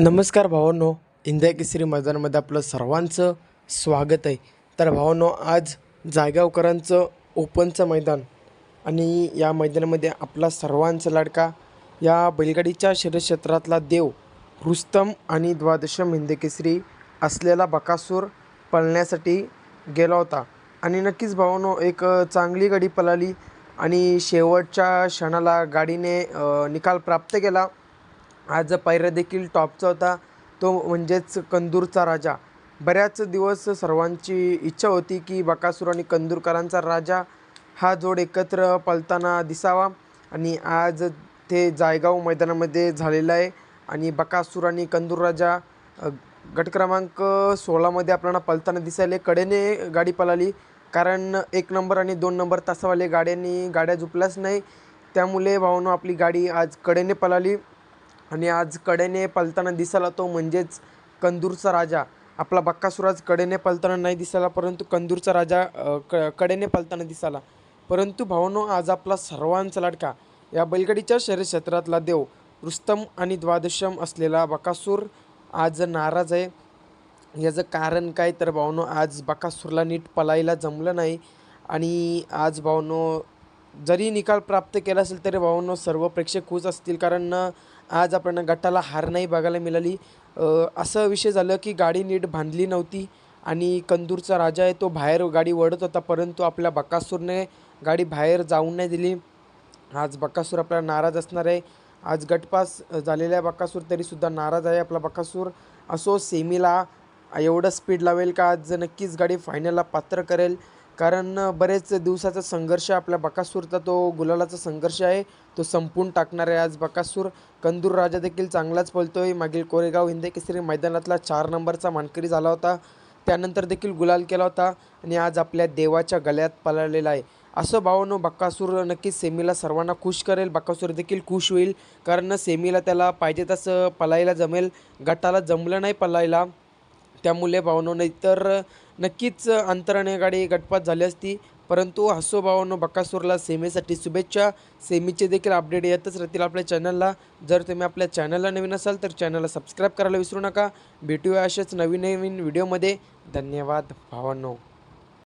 नमस्कार भावांनो, इंडिया केसरी मैदानामध्ये आपलं सर्वांचं स्वागत आहे. तर भावांनो, आज जायगावकरांचं ओपनचं मैदान आणि या मैदानामध्ये आपला सर्वांचा लाडका या बैलगाडीच्या शर्यत देव रुस्तम आणि द्वादशम हिंद केसरी असलेला बकासूर पळण्यासाठी गेला होता. आणि नक्कीच भावांनो, एक चांगली गाडी पळाली आणि शेवटच्या क्षणाला गाडीने निकाल प्राप्त केला. आज पायऱ्या देखील टॉपचा होता, तो म्हणजेच कंदूरचा राजा. बऱ्याच दिवस सर्वांची इच्छा होती की बकासूर आणि कंदूरकरांचा राजा हा जोड एकत्र पळताना दिसावा आणि आज ते जायगाव मैदानामध्ये झालेलं आहे. आणि बकासूर आणि कंदूर राजा गट क्रमांक 16मध्ये आपल्याला पळताना दिसायले. कडेने गाडी पळाली, कारण 1 नंबर आणि 2 नंबर तासावाले गाड्या झुपल्याच नाही. त्यामुळे भावांनो, आपली गाडी आज कडेने पळाली आणि आज कडेने पळताना दिसाला तो म्हणजेच कंदूरचा राजा. आपला बकासूर आज कडेने पळताना नाही दिसाला, परंतु कंदूरचा राजा कडेने पळताना दिसाला. परंतु भावांनो, आज आपला सर्वांचा लाडका या बैलगाडीच्या शर्यत क्षेत्रातला देव रुस्तम आणि द्वादशम असलेला बकासूर आज नाराज आहे. याचं कारण काय, तर भावांनो, आज बकासूरला नीट पळायला जमलं नाही. आणि आज भावांनो, जरी निकाल प्राप्त केला असेल तरी भावांनो, सर्व प्रेक्षक खुश असतील, कारण आज आपण गटाला हार नाही बघायला मिळाली. असं विषय झालं की गाडी नीट बांधली नव्हती आणि कंदूरचा राजा आहे तो बाहेर गाडी वळत होता, परंतु आपल्या बकासूरने गाडी बाहेर जाऊन नाही दिली. आज बकासूर आपल्याला नाराज असणार आहे. आज गटपास झालेला आहे बकासूर, तरीसुद्धा नाराज आहे आपला बकासूर. असो, सेमीला एवढं स्पीड लावेल का आज नक्कीच गाडी फायनलला पात्र करेल, कारण बरेच दिवसाचा संघर्ष आपल्या बकासूरचा, तो गुलालाचा संघर्ष आहे, तो संपून टाकणार आहे आज बकासूर. कंदूर राजा देखील चांगलाच पळतोय. मागील कोरेगाव हिंद केसरी मैदानातला 4 नंबरचा मानकरी झाला होता, त्यानंतर देखील गुलाल केला होता आणि आज आपल्या देवाच्या गळ्यात पळालेला आहे. असं भावांनो, बकासूर नक्कीच सेमीला सर्वांना खुश करेल. बकासूर देखील खुश होईल, कारण सेमीला त्याला पाहिजे तसं पळायला जमेल. गटाला जमलं नाही पळायला, त्यामुळे भावांनो, नाहीतर नक्कीच अंतराने गाडी गटपात झाली असती. परंतु हसो भावांनो, बकासूरला सेमीसाठी शुभेच्छा. सेमीचे देखील अपडेट येतच राहतील आपल्या चॅनलला. जर तुम्ही आपल्या चॅनलला नवीन असाल तर चॅनलला सबस्क्राईब करायला विसरू नका. भेटूया अशाच नवीन नवीन व्हिडिओमध्ये. धन्यवाद भावांनो.